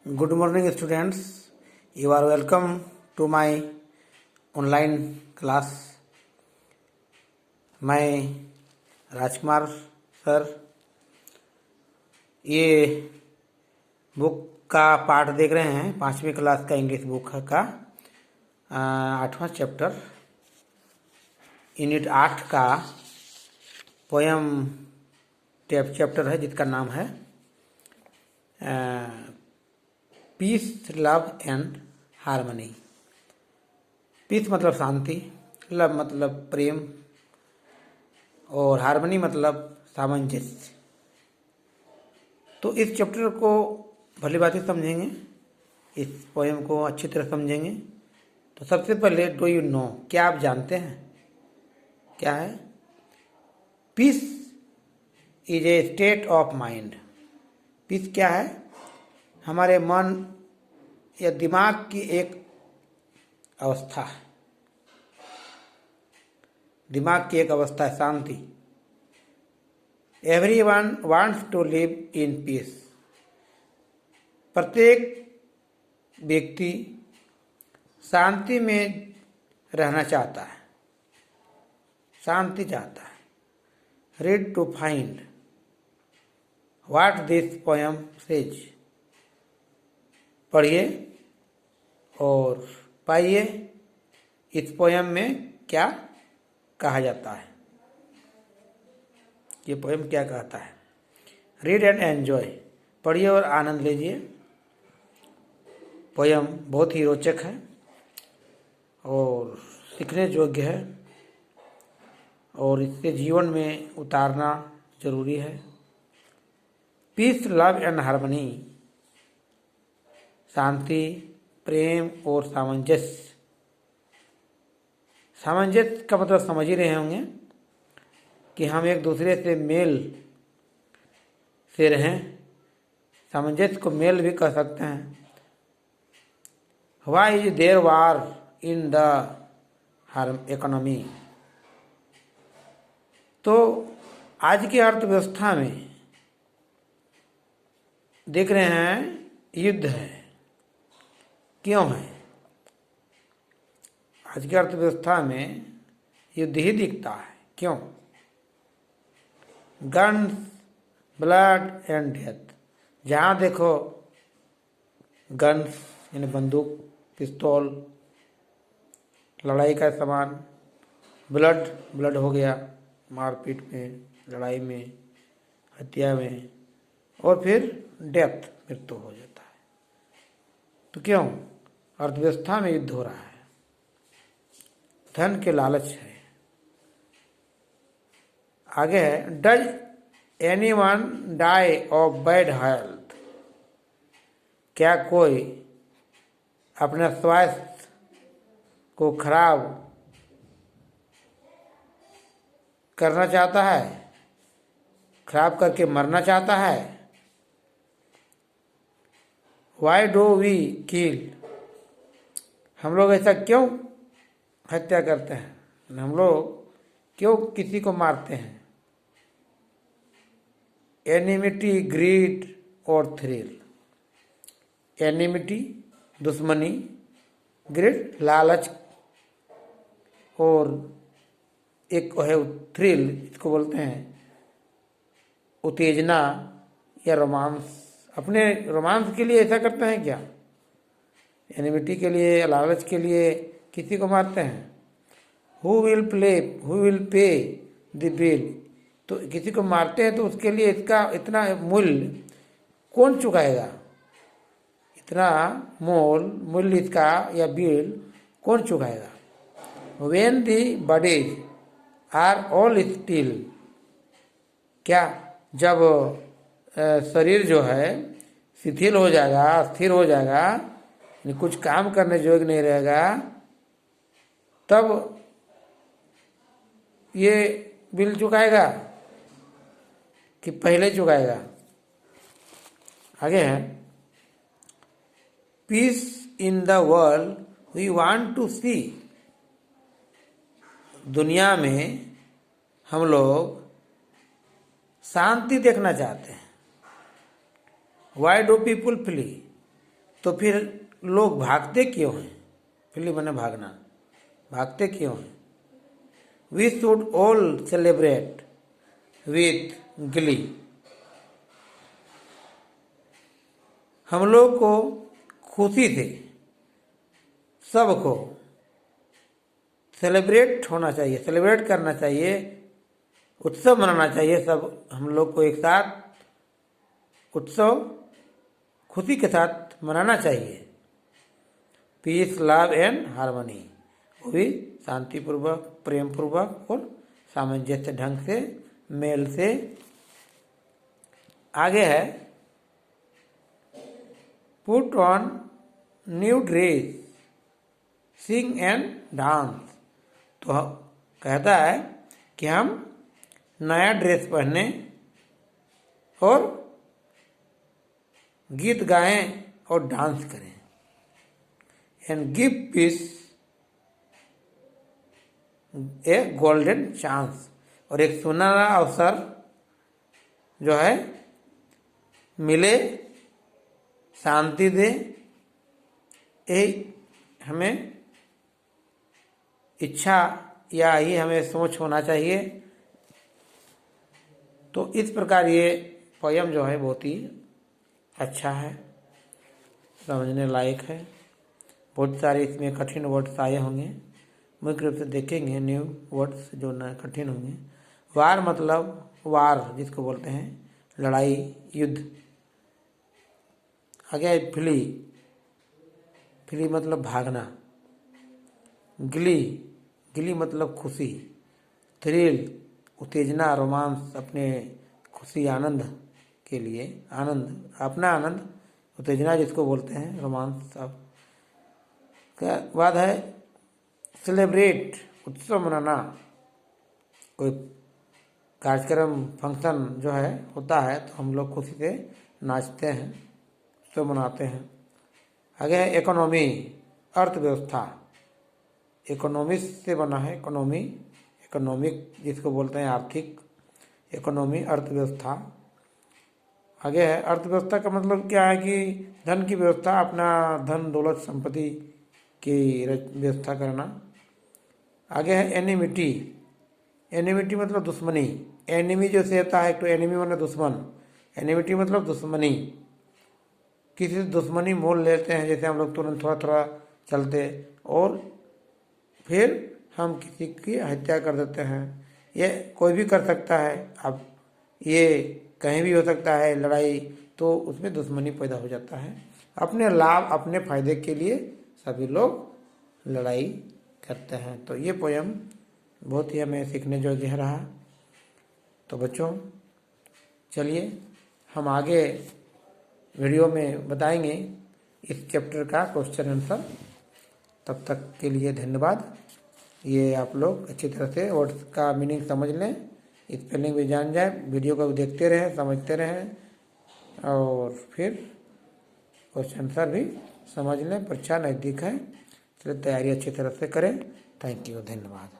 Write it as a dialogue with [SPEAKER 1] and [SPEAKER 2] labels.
[SPEAKER 1] Good morning, students. You are welcome to my online class. मैं राजकुमार sir ये book का पाठ देख रहे हैं 5वीं क्लास का इंग्लिश बुक का 8वां चैप्टर यूनिट 8 का पोयम चैप्टर है जिसका नाम है peace love and harmony. Peace मतलब शांति, लव मतलब प्रेम और हारमनी मतलब सामंजस्य। तो इस चैप्टर को भली बातें समझेंगे, इस पोएम को अच्छी तरह समझेंगे। तो सबसे पहले डू यू नो, क्या आप जानते हैं क्या है? Peace is a state of mind. Peace क्या है? हमारे मन या दिमाग की एक अवस्था है। दिमाग की एक अवस्था है शांति। Everyone wants to live in peace. प्रत्येक व्यक्ति शांति में रहना चाहता है, शांति चाहता है। Read to find what this poem says. पढ़िए और पाइए इस पोएम में क्या कहा जाता है, ये पोएम क्या कहता है। रीड एंड एंजॉय, पढ़िए और आनंद लीजिए। पोएम बहुत ही रोचक है और सीखने योग्य है और इससे जीवन में उतारना जरूरी है। पीस लव एंड हारमनी, शांति, प्रेम और सामंजस्य। सामंजस्य का मतलब समझ ही रहे होंगे कि हम एक दूसरे से मेल से रहें। सामंजस्य को मेल भी कह सकते हैं। Why is there war in the economy. तो आज की अर्थव्यवस्था में देख रहे हैं युद्ध है। क्यों है? आज की अर्थव्यवस्था में युद्ध ही दिखता है। क्यों? Guns, blood and death. जहाँ देखो गन्स यानी बंदूक, पिस्तौल, लड़ाई का सामान, ब्लड हो गया मारपीट में, लड़ाई में, हत्या में, और फिर डेथ, मृत्यु हो जाता है। तो क्यों? अर्थव्यवस्था में युद्ध हो रहा है, धन के लालच है। आगे है, does anyone die of bad health. क्या कोई अपने स्वास्थ्य को खराब करना चाहता है, खराब करके मरना चाहता है? Why do we kill. हम लोग ऐसा क्यों हत्या करते हैं, हम लोग क्यों किसी को मारते हैं? एनिमिटी, ग्रीड और थ्रिल। एनिमिटी दुश्मनी, ग्रीड लालच, और एक है थ्रिल, इसको बोलते हैं उत्तेजना या रोमांस। अपने रोमांस के लिए ऐसा करते हैं क्या? एनिमिटी के लिए, लालच के लिए किसी को मारते हैं। Who will pay the bill. तो किसी को मारते हैं तो उसके लिए इसका इतना मूल्य कौन चुकाएगा? इतना मूल्य इसका या बिल कौन चुकाएगा? When the bodies are all still. क्या जब शरीर जो है शिथिल हो जाएगा, स्थिर हो जाएगा, कुछ काम करने योग्य नहीं रहेगा, तब ये बिल चुकाएगा कि पहले चुकाएगा? आगे है, peace in the world we want to see. दुनिया में हम लोग शांति देखना चाहते हैं। Why do people flee. तो फिर लोग भागते क्यों हैं? फ्ली माने भागना, भागते क्यों हैं? We should all celebrate with गिली। हम लोग को खुशी से सबको सेलिब्रेट होना चाहिए, सेलिब्रेट करना चाहिए, उत्सव मनाना चाहिए। सब हम लोग को एक साथ उत्सव खुशी के साथ मनाना चाहिए। पीस, लव एंड हार्मनी, वो भी शांतिपूर्वक, प्रेम पूर्वक और सामंजस्य ढंग से, मेल से। आगे है put on new dress, sing and dance. तो कहता है कि हम नया ड्रेस पहने और गीत गाएं और डांस करें। And give piece A golden chance, और एक सुनहरा अवसर जो है मिले, शांति दे, यही हमें इच्छा या ही हमें सोच होना चाहिए। तो इस प्रकार ये पोयम जो है बहुत ही अच्छा है, समझने लायक है। बहुत सारे इसमें कठिन वर्ड्स आए होंगे, मुख्य रूप से देखेंगे न्यू वर्ड्स जो न कठिन होंगे। वार मतलब वार जिसको बोलते हैं लड़ाई, युद्ध। आगे फ्ली, फ्ली मतलब भागना। गिली, गिली मतलब खुशी। थ्रिल उत्तेजना, रोमांस, अपने खुशी आनंद के लिए, आनंद, अपना आनंद। उत्तेजना जिसको बोलते हैं, रोमांस। सब का बाद है सेलिब्रेट, उत्सव मनाना। कोई कार्यक्रम, फंक्शन जो है होता है तो हम लोग खुशी से नाचते हैं, उत्सव मनाते हैं। आगे है इकोनॉमी, अर्थव्यवस्था। इकोनॉमिक्स से बना है इकोनॉमी, इकोनॉमिक जिसको बोलते हैं आर्थिक, इकोनॉमी अर्थव्यवस्था। आगे है अर्थव्यवस्था का मतलब क्या है कि धन की व्यवस्था, अपना धन दौलत संपत्ति की व्यवस्था करना। आगे है एनिमिटी, एनिमिटी मतलब दुश्मनी। एनिमी जो से होता है, एक तो एनिमी मतलब दुश्मन, एनिमिटी मतलब दुश्मनी। किसी से दुश्मनी मोल लेते हैं, जैसे हम लोग तुरंत थोड़ा थोड़ा चलते और फिर हम किसी की हत्या कर देते हैं। ये कोई भी कर सकता है, अब ये कहीं भी हो सकता है लड़ाई, तो उसमें दुश्मनी पैदा हो जाता है। अपने लाभ, अपने फायदे के लिए सभी लोग लड़ाई करते हैं। तो ये पोयम बहुत ही हमें सीखने योग्य रहा। तो बच्चों चलिए हम आगे वीडियो में बताएंगे इस चैप्टर का क्वेश्चन आंसर। तब तक के लिए धन्यवाद। ये आप लोग अच्छी तरह से वर्ड्स का मीनिंग समझ लें, स्पेलिंग भी जान जाए, वीडियो को देखते रहें, समझते रहें और फिर क्वेश्चन आंसर भी समझ लें। परीक्षा नज़दीक है, इसलिए तैयारी अच्छी तरह से करें। थैंक यू, धन्यवाद।